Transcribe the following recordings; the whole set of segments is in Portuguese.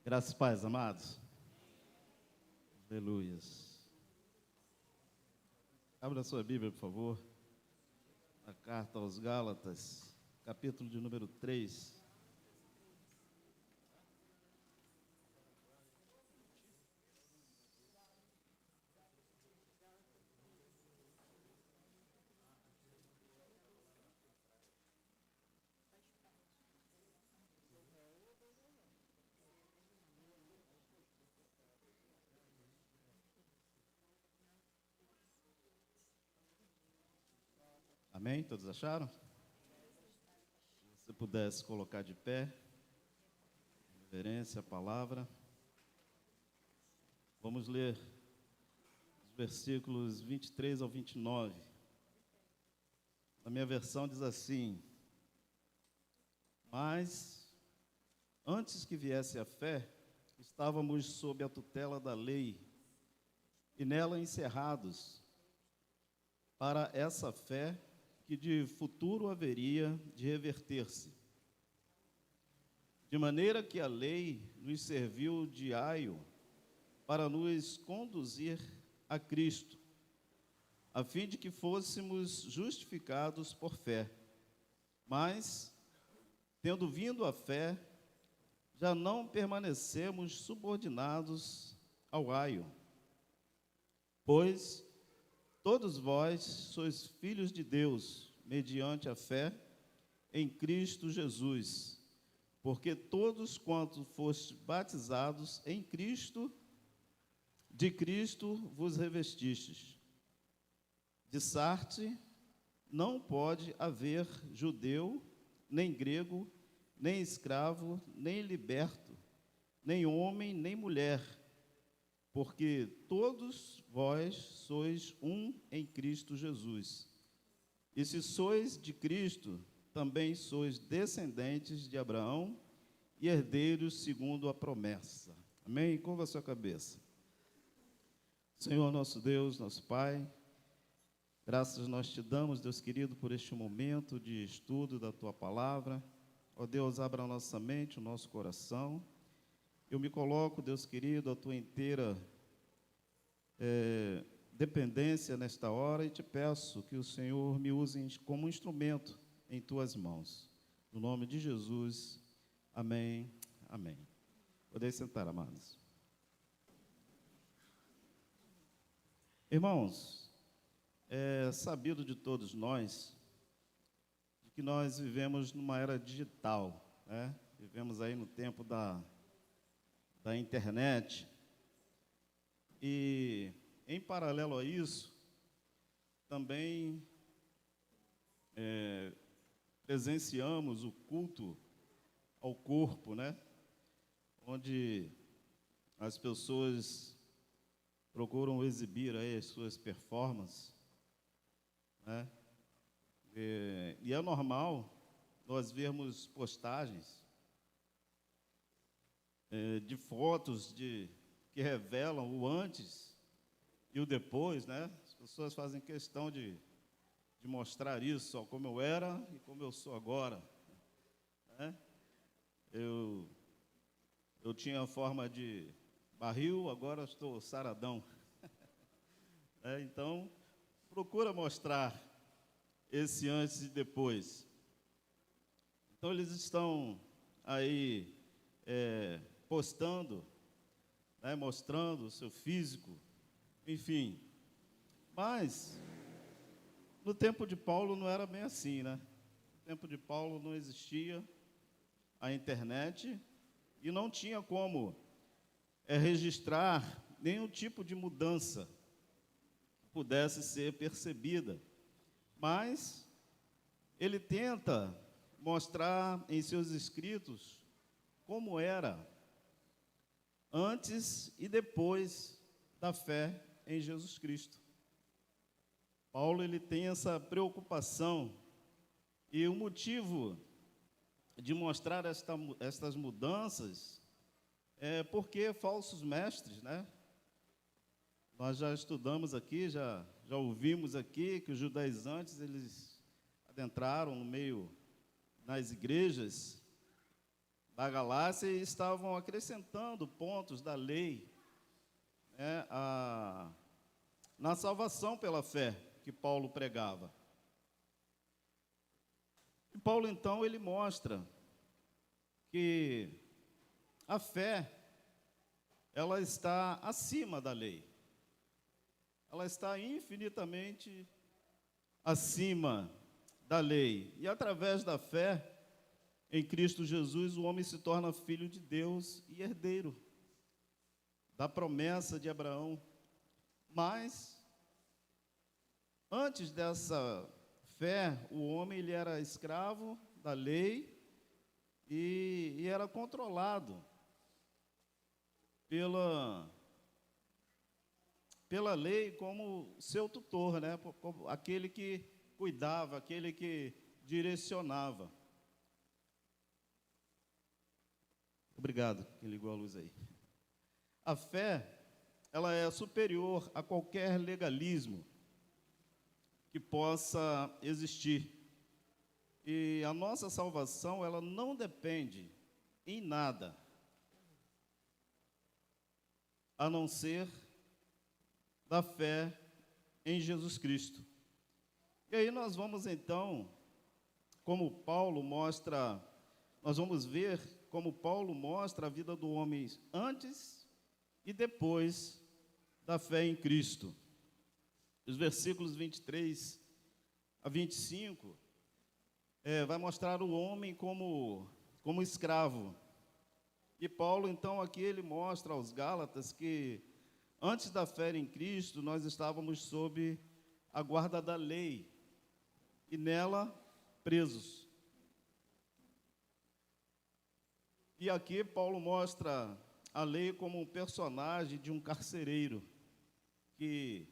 Graças e paz, amados. Aleluias. Abra a sua Bíblia, por favor. A carta aos Gálatas, capítulo de número 3. Amém? Todos acharam? Se você pudesse colocar de pé, reverência à palavra. Vamos ler os versículos 23 ao 29. Na minha versão diz assim: Mas, antes que viesse a fé, estávamos sob a tutela da lei, e nela encerrados, para essa fé que de futuro haveria de reverter-se. De maneira que a lei nos serviu de aio para nos conduzir a Cristo, a fim de que fôssemos justificados por fé. Mas, tendo vindo a fé, já não permanecemos subordinados ao aio, pois todos vós sois filhos de Deus, mediante a fé em Cristo Jesus, porque todos quanto fostes batizados em Cristo, de Cristo vos revestistes. De Sarte não pode haver judeu, nem grego, nem escravo, nem liberto, nem homem, nem mulher, porque todos vós sois um em Cristo Jesus. E se sois de Cristo, também sois descendentes de Abraão e herdeiros segundo a promessa. Amém? Curva a sua cabeça. Senhor nosso Deus, nosso Pai, graças nós te damos, Deus querido, por este momento de estudo da Tua Palavra. Ó Deus, abra a nossa mente, o nosso coração. Eu me coloco, Deus querido, à Tua inteira dependência nesta hora e te peço que o Senhor me use como instrumento em Tuas mãos. No nome de Jesus, amém, amém. Podem sentar, amados. Irmãos, é sabido de todos nós de que nós vivemos numa era digital, né? Vivemos aí no tempo da internet. E, em paralelo a isso, também presenciamos o culto ao corpo, né? Onde as pessoas procuram exibir aí as suas performances, né? E é normal nós vermos postagens de fotos que revelam o antes e o depois, né? As pessoas fazem questão de mostrar isso, ó, como eu era e como eu sou agora, né? Eu tinha a forma de barril, agora estou saradão. Então, procura mostrar esse antes e depois. Então, eles estão aí postando, né, mostrando o seu físico, enfim. Mas, no tempo de Paulo não era bem assim, né? No tempo de Paulo não existia a internet e não tinha como registrar nenhum tipo de mudança que pudesse ser percebida. Mas ele tenta mostrar em seus escritos como era antes e depois da fé em Jesus Cristo. Paulo, ele tem essa preocupação, e o motivo de mostrar estas mudanças é porque falsos mestres, né? Nós já estudamos aqui, já ouvimos aqui que os judaizantes, eles adentraram no meio, nas igrejas, da Galácia e estavam acrescentando pontos da lei, né, na salvação pela fé que Paulo pregava. E Paulo, então, ele mostra que a fé, ela está acima da lei. Ela está infinitamente acima da lei. E através da fé em Cristo Jesus, o homem se torna filho de Deus e herdeiro da promessa de Abraão. Mas, antes dessa fé, o homem ele era escravo da lei e era controlado pela lei como seu tutor, né? Como aquele que cuidava, aquele que direcionava. Obrigado, quem ligou a luz aí. A fé, ela é superior a qualquer legalismo que possa existir. E a nossa salvação, ela não depende em nada, a não ser da fé em Jesus Cristo. E aí nós vamos então, como Paulo mostra, nós vamos ver como Paulo mostra a vida do homem antes e depois da fé em Cristo. Os versículos 23 a 25 vai mostrar o homem como escravo. E Paulo, então, aqui ele mostra aos Gálatas que antes da fé em Cristo, nós estávamos sob a guarda da lei e nela presos. E aqui Paulo mostra a lei como um personagem de um carcereiro que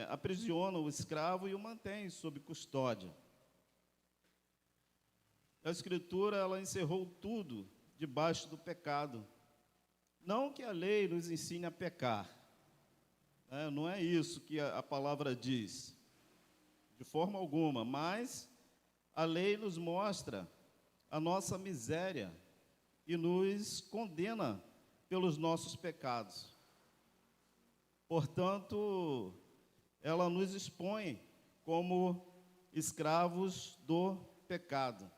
aprisiona o escravo e o mantém sob custódia. A Escritura, ela encerrou tudo debaixo do pecado. Não que a lei nos ensine a pecar, né? Não é isso que a palavra diz, de forma alguma, mas a lei nos mostra a nossa miséria e nos condena pelos nossos pecados. Portanto, ela nos expõe como escravos do pecado.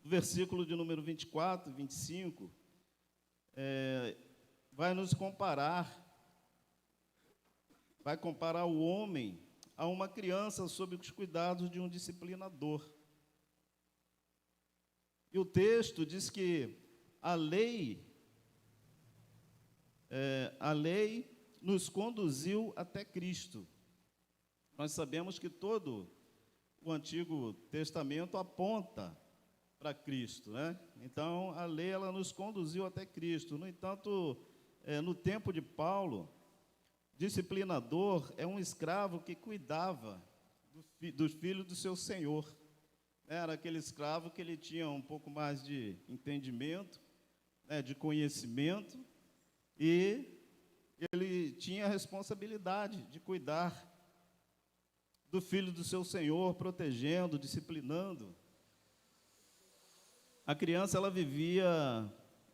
O versículo de número 24 e 25 vai comparar o homem a uma criança sob os cuidados de um disciplinador. E o texto diz que a lei nos conduziu até Cristo. Nós sabemos que todo o Antigo Testamento aponta para Cristo, né? Então, a lei, ela nos conduziu até Cristo. No entanto, no tempo de Paulo, disciplinador é um escravo que cuidava dos filhos do seu senhor. Era aquele escravo que ele tinha um pouco mais de entendimento, né, de conhecimento, e ele tinha a responsabilidade de cuidar do filho do seu senhor, protegendo, disciplinando. A criança, ela vivia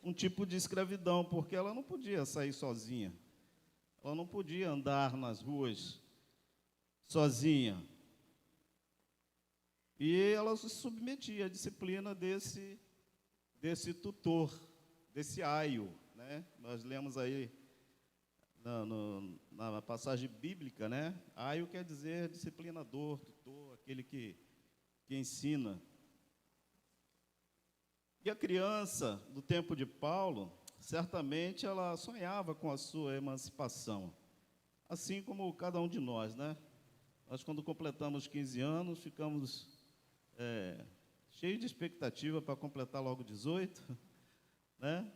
um tipo de escravidão, porque ela não podia sair sozinha, ela não podia andar nas ruas sozinha. E ela se submetia à disciplina desse tutor, desse aio, né? Nós lemos aí na passagem bíblica, né? Aio quer dizer disciplinador, tutor, aquele que ensina. E a criança do tempo de Paulo, certamente ela sonhava com a sua emancipação, assim como cada um de nós, né? Nós, quando completamos 15 anos, ficamos cheios de expectativa para completar logo 18, né?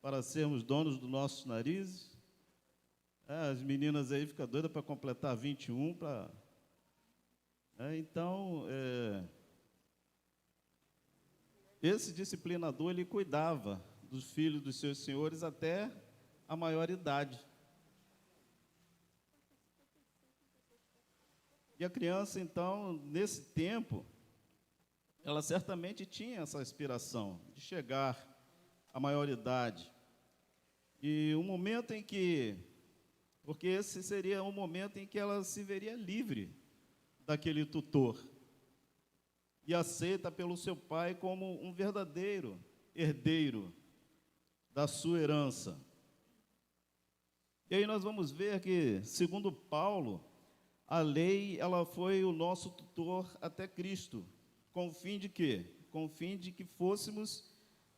Para sermos donos dos nossos narizes. As meninas aí ficam doidas para completar 21, então, esse disciplinador, ele cuidava dos filhos dos seus senhores até a maioridade. E a criança, então, nesse tempo, ela certamente tinha essa aspiração de chegar à maioridade. E um momento em que, porque esse seria um momento em que ela se veria livre daquele tutor e aceita pelo seu pai como um verdadeiro herdeiro da sua herança. E aí nós vamos ver que, segundo Paulo, a lei ela foi o nosso tutor até Cristo, com o fim de quê? Com o fim de que fôssemos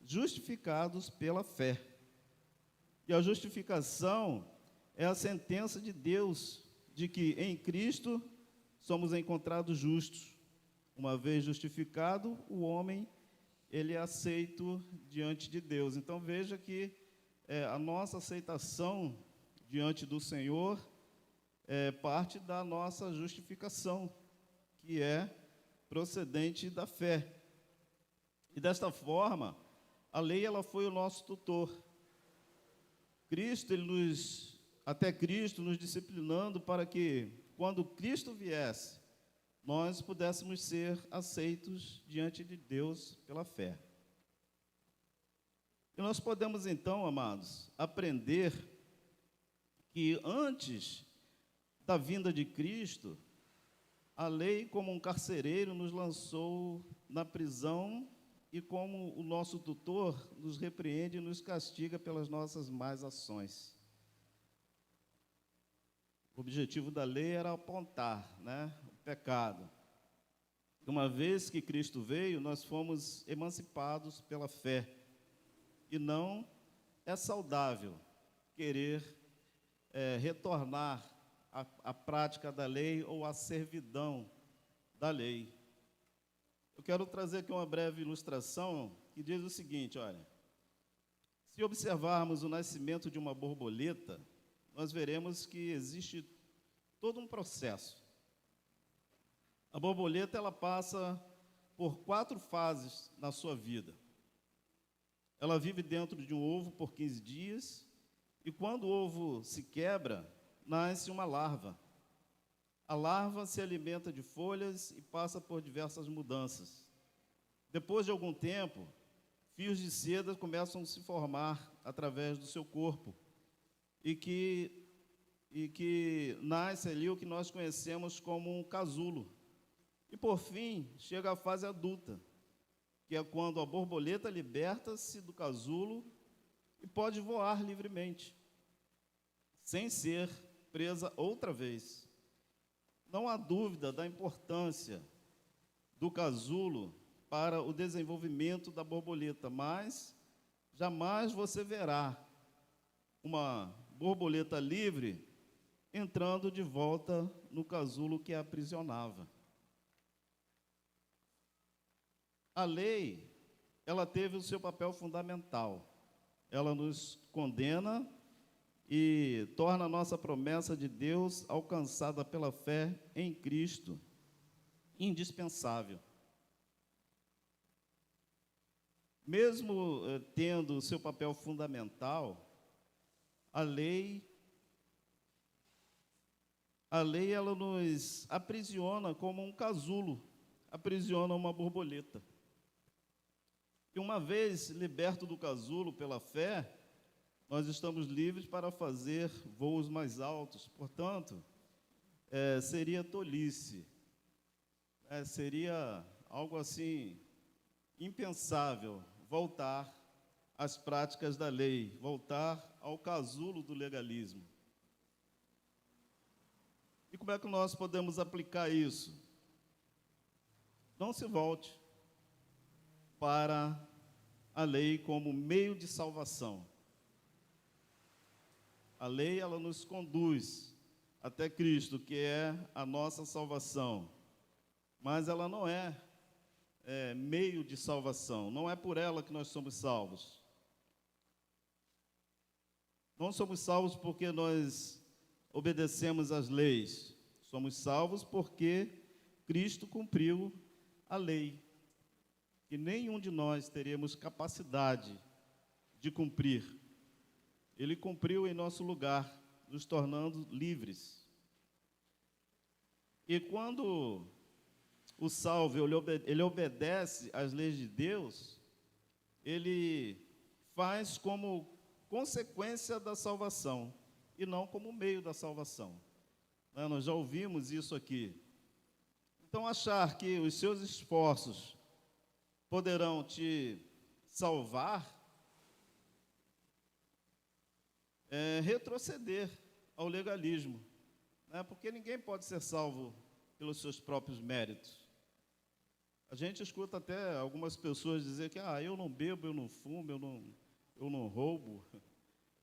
justificados pela fé. E a justificação é a sentença de Deus de que em Cristo somos encontrados justos. Uma vez justificado, o homem ele é aceito diante de Deus. Então veja que a nossa aceitação diante do Senhor é parte da nossa justificação, que é procedente da fé. E desta forma, a lei ela foi o nosso tutor. Cristo, até Cristo nos disciplinando para que, quando Cristo viesse, nós pudéssemos ser aceitos diante de Deus pela fé. E nós podemos então, amados, aprender que antes da vinda de Cristo, a lei, como um carcereiro, nos lançou na prisão e, como o nosso tutor, nos repreende e nos castiga pelas nossas más ações. O objetivo da lei era apontar, o pecado. Uma vez que Cristo veio, nós fomos emancipados pela fé. E não é saudável querer retornar à prática da lei ou à servidão da lei. Eu quero trazer aqui uma breve ilustração que diz o seguinte, olha, se observarmos o nascimento de uma borboleta, nós veremos que existe todo um processo. A borboleta ela passa por 4 fases na sua vida. Ela vive dentro de um ovo por 15 dias, e quando o ovo se quebra, nasce uma larva. A larva se alimenta de folhas e passa por diversas mudanças. Depois de algum tempo, fios de seda começam a se formar através do seu corpo, e que nasce ali o que nós conhecemos como um casulo. E, por fim, chega a fase adulta, que é quando a borboleta liberta-se do casulo e pode voar livremente, sem ser presa outra vez. Não há dúvida da importância do casulo para o desenvolvimento da borboleta, mas jamais você verá uma borboleta livre entrando de volta no casulo que a aprisionava. A lei, ela teve o seu papel fundamental. Ela nos condena e torna a nossa promessa de Deus, alcançada pela fé em Cristo, indispensável. Mesmo tendo o seu papel fundamental, a lei ela nos aprisiona como um casulo, aprisiona uma borboleta. E uma vez liberto do casulo pela fé, nós estamos livres para fazer voos mais altos. Portanto, seria tolice, seria algo assim impensável voltar às práticas da lei, voltar ao casulo do legalismo. E como é que nós podemos aplicar isso? Não se volte para a lei como meio de salvação. A lei, ela nos conduz até Cristo, que é a nossa salvação. Mas ela não é meio de salvação. Não é por ela que nós somos salvos. Não somos salvos porque nós obedecemos às leis. Somos salvos porque Cristo cumpriu a lei, que nenhum de nós teríamos capacidade de cumprir. Ele cumpriu em nosso lugar, nos tornando livres. E quando o salvo ele obedece às leis de Deus, ele faz como consequência da salvação e não como meio da salvação. Nós já ouvimos isso aqui. Então, achar que os seus esforços poderão te salvar é retroceder ao legalismo, né? Porque ninguém pode ser salvo pelos seus próprios méritos. A gente escuta até algumas pessoas dizer que eu não bebo, eu não fumo, eu não roubo,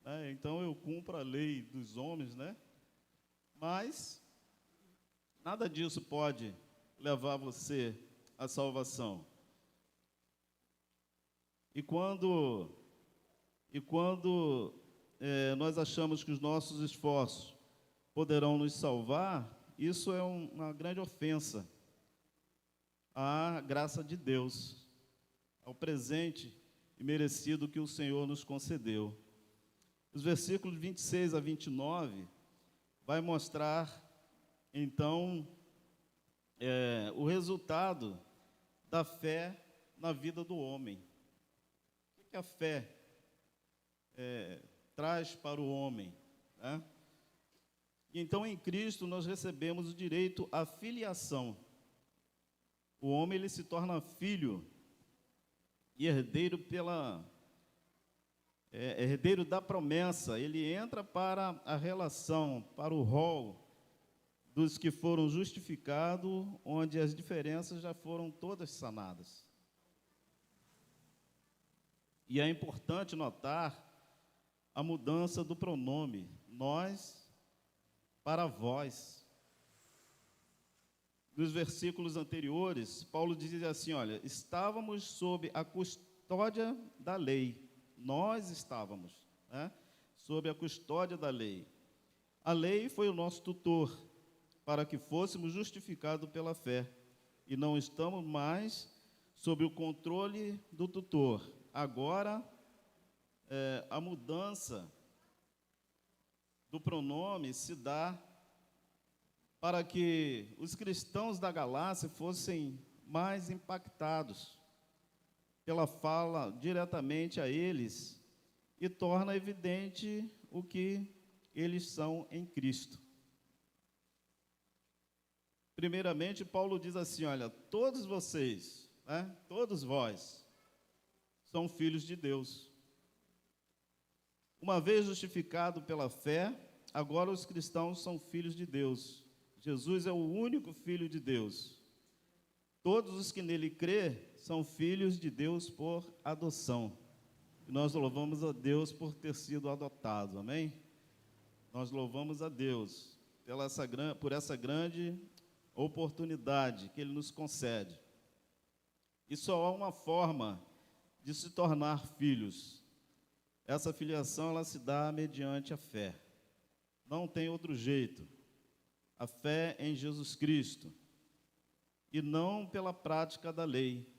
né? Então eu cumpro a lei dos homens, né? Mas nada disso pode levar você à salvação. E quando nós achamos que os nossos esforços poderão nos salvar, isso é uma grande ofensa à graça de Deus, ao presente e merecido que o Senhor nos concedeu. Os versículos 26 a 29 vai mostrar, então, o resultado da fé na vida do homem. O que a fé traz para o homem, né? E então, em Cristo, nós recebemos o direito à filiação. O homem ele se torna filho e herdeiro herdeiro da promessa. Ele entra para a relação, para o rol dos que foram justificados, onde as diferenças já foram todas sanadas. E é importante notar a mudança do pronome, nós para vós. Nos versículos anteriores, Paulo dizia assim, olha, estávamos sob a custódia da lei, nós estávamos, né, sob a custódia da lei. A lei foi o nosso tutor, para que fôssemos justificados pela fé, e não estamos mais sob o controle do tutor. Agora, a mudança do pronome se dá para que os cristãos da Galácia fossem mais impactados pela fala diretamente a eles e torna evidente o que eles são em Cristo. Primeiramente, Paulo diz assim, olha, todos vocês, né, todos vós, são filhos de Deus. Uma vez justificado pela fé, agora os cristãos são filhos de Deus. Jesus é o único Filho de Deus. Todos os que nele crê são filhos de Deus por adoção. E nós louvamos a Deus por ter sido adotados, amém? Nós louvamos a Deus por essa grande oportunidade que Ele nos concede. E só há uma forma de se tornar filhos. Essa filiação ela se dá mediante a fé. Não tem outro jeito. A fé em Jesus Cristo. E não pela prática da lei.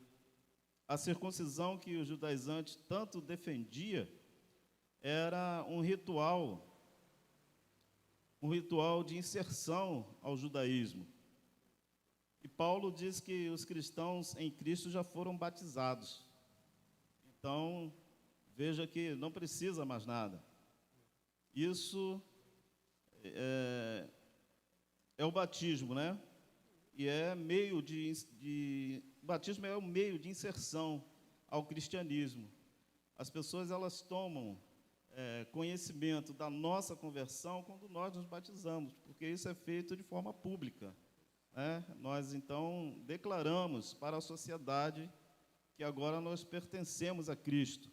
A circuncisão que os judaizantes tanto defendia era um ritual de inserção ao judaísmo. E Paulo diz que os cristãos em Cristo já foram batizados. Então, veja que não precisa mais nada. Isso é o batismo, né? E o batismo é um meio de inserção ao cristianismo. As pessoas elas tomam conhecimento da nossa conversão quando nós nos batizamos, porque isso é feito de forma pública, né? Nós então declaramos para a sociedade que agora nós pertencemos a Cristo.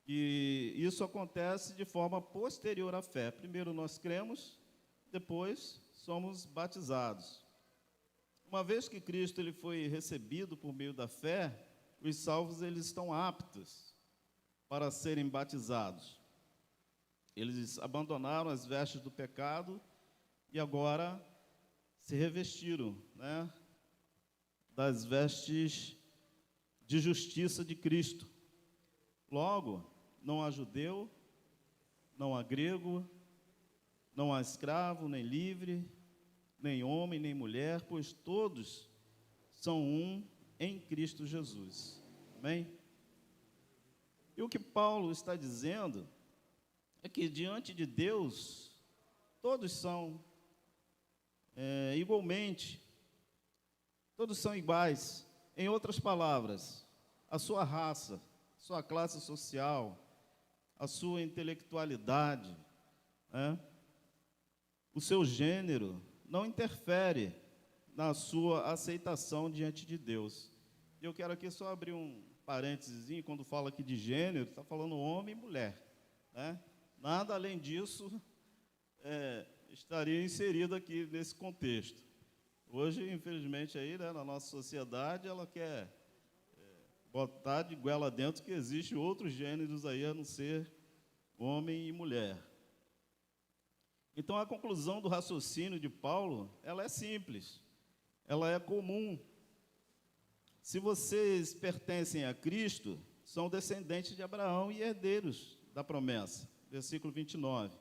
E isso acontece de forma posterior à fé. Primeiro nós cremos, depois somos batizados. Uma vez que Cristo ele foi recebido por meio da fé, os salvos eles estão aptos para serem batizados. Eles abandonaram as vestes do pecado e agora se revestiram, né, das vestes de justiça de Cristo. Logo, não há judeu, não há grego, não há escravo nem livre, nem homem, nem mulher, pois todos são um em Cristo Jesus. Amém? E o que Paulo está dizendo é que diante de Deus, todos são igualmente, todos são iguais. Em outras palavras, a sua raça, sua classe social, a sua intelectualidade, o seu gênero, não interfere na sua aceitação diante de Deus. Eu quero aqui só abrir um parênteses, quando fala aqui de gênero, está falando homem e mulher, né? Nada além disso estaria inserido aqui nesse contexto. Hoje, infelizmente, aí, né, na nossa sociedade, ela quer botar de goela dentro que existem outros gêneros aí, a não ser homem e mulher. Então, a conclusão do raciocínio de Paulo, ela é simples, ela é comum. Se vocês pertencem a Cristo, são descendentes de Abraão e herdeiros da promessa. Versículo 29.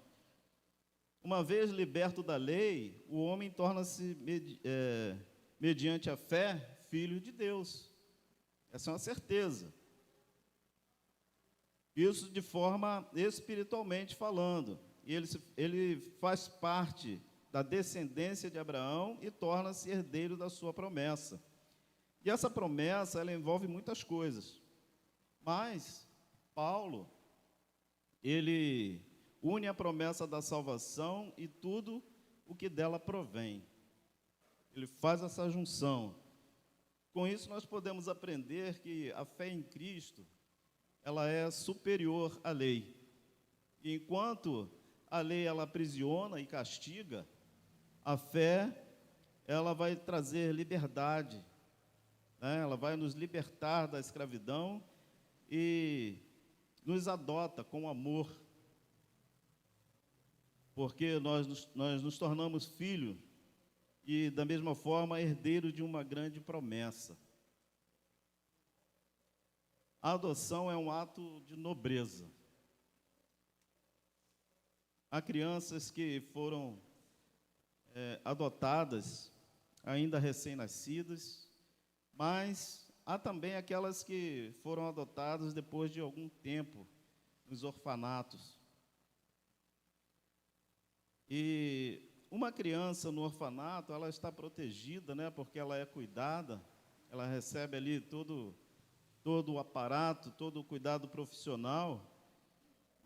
Uma vez liberto da lei, o homem torna-se, mediante a fé, filho de Deus. Essa é uma certeza. Isso de forma espiritualmente falando. E ele faz parte da descendência de Abraão e torna-se herdeiro da sua promessa. E essa promessa, ela envolve muitas coisas. Mas Paulo, ele une a promessa da salvação e tudo o que dela provém. Ele faz essa junção. Com isso, nós podemos aprender que a fé em Cristo, ela é superior à lei. E enquanto a lei, ela aprisiona e castiga, a fé, ela vai trazer liberdade, né? Ela vai nos libertar da escravidão e nos adota com amor, porque nós nos tornamos filhos e, da mesma forma, herdeiros de uma grande promessa. A adoção é um ato de nobreza. Há crianças que foram adotadas, ainda recém-nascidas, mas há também aquelas que foram adotadas depois de algum tempo nos orfanatos. E uma criança no orfanato, ela está protegida, né, porque ela é cuidada, ela recebe ali todo o aparato, todo o cuidado profissional,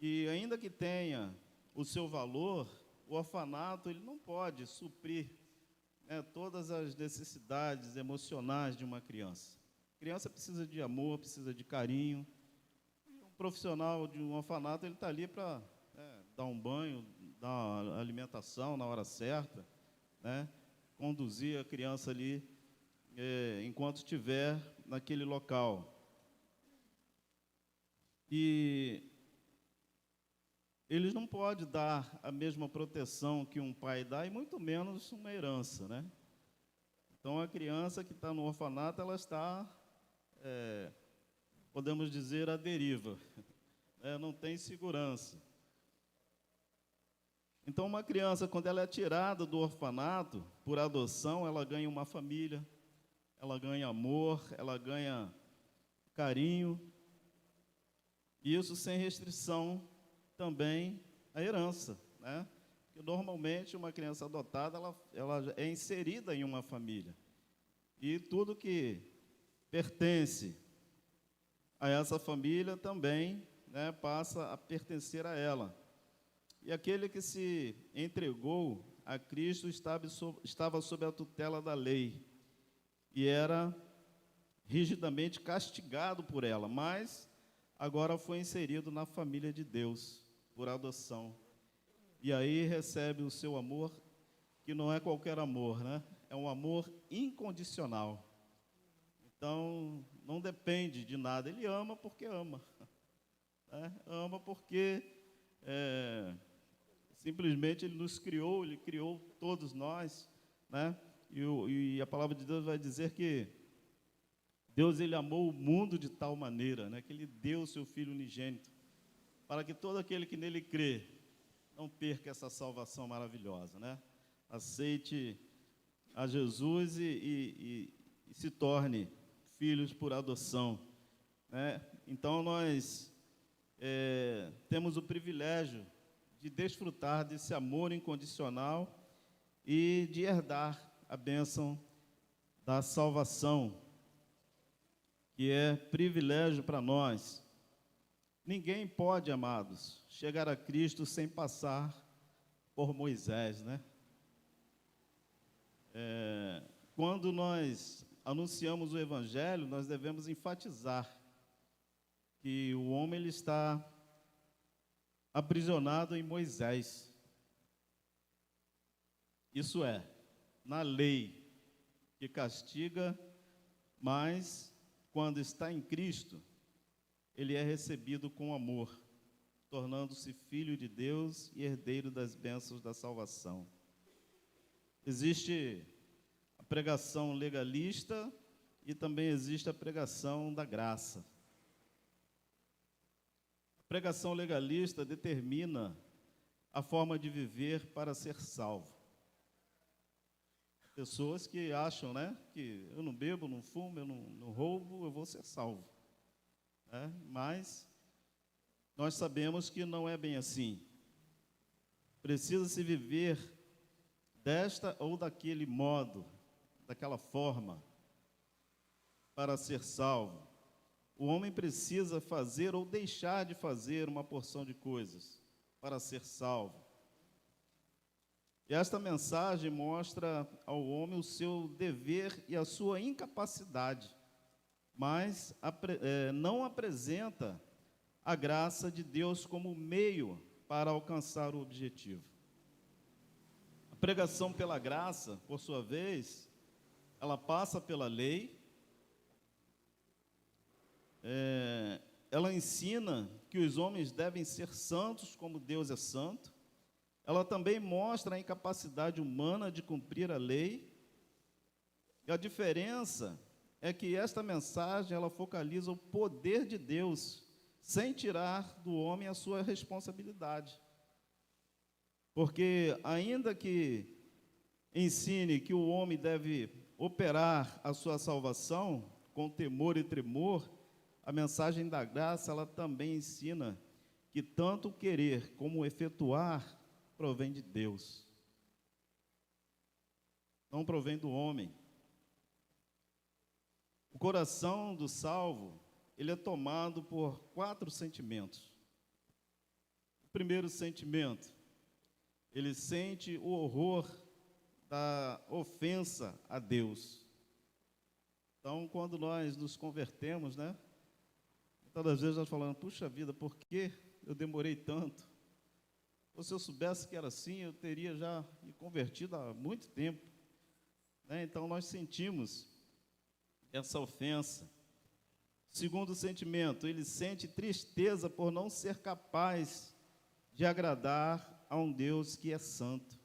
e ainda que tenha o seu valor, o orfanato ele não pode suprir, né, todas as necessidades emocionais de uma criança. A criança precisa de amor, precisa de carinho. Um profissional de um orfanato, ele está ali para dar um banho, dar uma alimentação na hora certa, né, conduzir a criança ali enquanto estiver naquele local. E eles não podem dar a mesma proteção que um pai dá, e muito menos uma herança, né? Então, a criança que está no orfanato, ela está, podemos dizer, à deriva, não tem segurança. Então, uma criança, quando ela é tirada do orfanato, por adoção, ela ganha uma família, ela ganha amor, ela ganha carinho, e isso sem restrição também a herança, né? Porque normalmente uma criança adotada, ela é inserida em uma família, e tudo que pertence a essa família também, né, passa a pertencer a ela. E aquele que se entregou a Cristo estava sob a tutela da lei e era rigidamente castigado por ela, mas agora foi inserido na família de Deus por adoção. E aí recebe o seu amor, que não é qualquer amor, né? É um amor incondicional. Então, não depende de nada. Ele ama porque ama, né? Ama porque simplesmente ele nos criou, ele criou todos nós, né? E a palavra de Deus vai dizer que Deus, ele amou o mundo de tal maneira, né, que ele deu o seu Filho unigênito, para que todo aquele que nele crê não perca essa salvação maravilhosa, né? Aceite a Jesus e se torne filhos por adoção, né? Então, nós temos o privilégio de desfrutar desse amor incondicional e de herdar a bênção da salvação, que é privilégio para nós. Ninguém pode, amados, chegar a Cristo sem passar por Moisés, né? Quando nós anunciamos o Evangelho, nós devemos enfatizar que o homem ele está aprisionado em Moisés. Isso é, na lei que castiga, mas quando está em Cristo, ele é recebido com amor, tornando-se filho de Deus e herdeiro das bênçãos da salvação. Existe a pregação legalista e também existe a pregação da graça. A pregação legalista determina a forma de viver para ser salvo. Pessoas que acham, né, que eu não bebo, não fumo, eu não roubo, eu vou ser salvo. Mas nós sabemos que não é bem assim. Precisa-se viver desta ou daquele modo, daquela forma, para ser salvo. O homem precisa fazer ou deixar de fazer uma porção de coisas para ser salvo. E esta mensagem mostra ao homem o seu dever e a sua incapacidade, mas não apresenta a graça de Deus como meio para alcançar o objetivo. A pregação pela graça, por sua vez, ela passa pela lei, ela ensina que os homens devem ser santos como Deus é santo. Ela também mostra a incapacidade humana de cumprir a lei. E a diferença é que esta mensagem, ela focaliza o poder de Deus, sem tirar do homem a sua responsabilidade. Porque, ainda que ensine que o homem deve operar a sua salvação com temor e tremor, a mensagem da graça, ela também ensina que tanto querer como efetuar provém de Deus, não provém do homem. O coração do salvo, ele é tomado por 4 sentimentos. O primeiro sentimento, ele sente o horror da ofensa a Deus. Então, quando nós nos convertemos, né? Muitas das vezes nós falamos, puxa vida, por que eu demorei tanto? Ou se eu soubesse que era assim, eu teria já me convertido há muito tempo. Então, nós sentimos essa ofensa. Segundo sentimento, ele sente tristeza por não ser capaz de agradar a um Deus que é santo.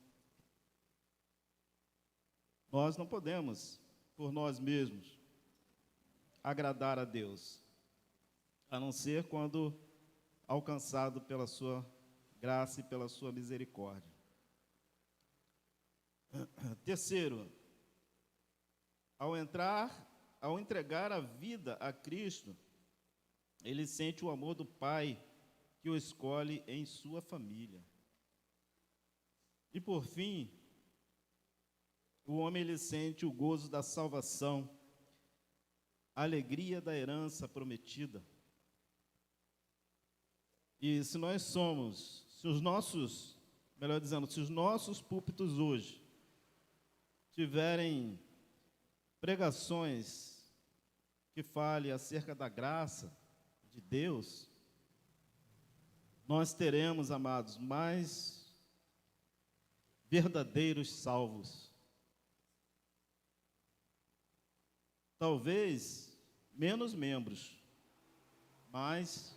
Nós não podemos, por nós mesmos, agradar a Deus, a não ser quando alcançado pela sua graça e pela sua misericórdia. Terceiro, ao entregar a vida a Cristo, ele sente o amor do Pai que o escolhe em sua família. E por fim, o homem ele sente o gozo da salvação, a alegria da herança prometida. E se os nossos púlpitos hoje tiverem pregações que falem acerca da graça de Deus, nós teremos, amados, mais verdadeiros salvos. Talvez menos membros, mas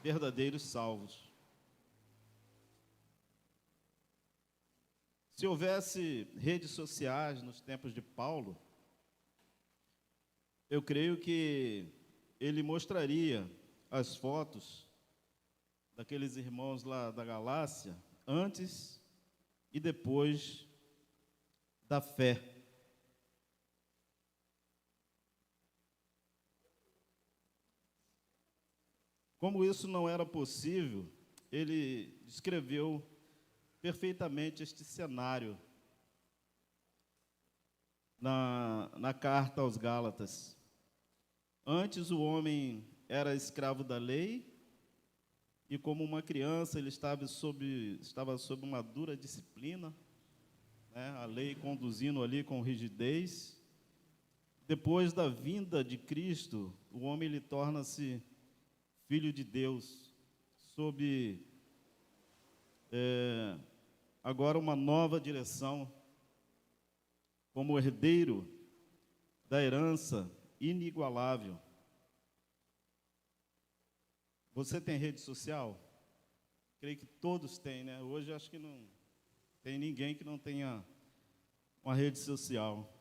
verdadeiros salvos. Se houvesse redes sociais nos tempos de Paulo, eu creio que ele mostraria as fotos daqueles irmãos lá da Galácia, antes e depois da fé. Como isso não era possível, ele descreveu perfeitamente este cenário na carta aos Gálatas. Antes o homem era escravo da lei, e como uma criança ele estava sob uma dura disciplina, né, a lei conduzindo ali com rigidez. Depois da vinda de Cristo, o homem ele torna-se filho de Deus, sob agora uma nova direção, como herdeiro da herança inigualável. Você tem rede social? Creio que todos têm, né? Hoje acho que não tem ninguém que não tenha uma rede social.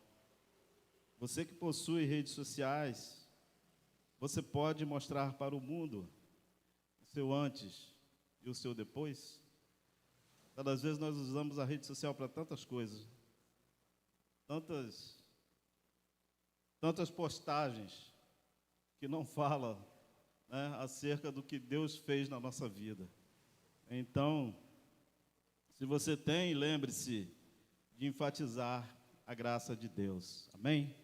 Você que possui redes sociais, você pode mostrar para o mundo o seu antes e o seu depois? Cada vez nós usamos a rede social para tantas coisas, tantas postagens que não falam, né, acerca do que Deus fez na nossa vida. Então, se você tem, lembre-se de enfatizar a graça de Deus. Amém?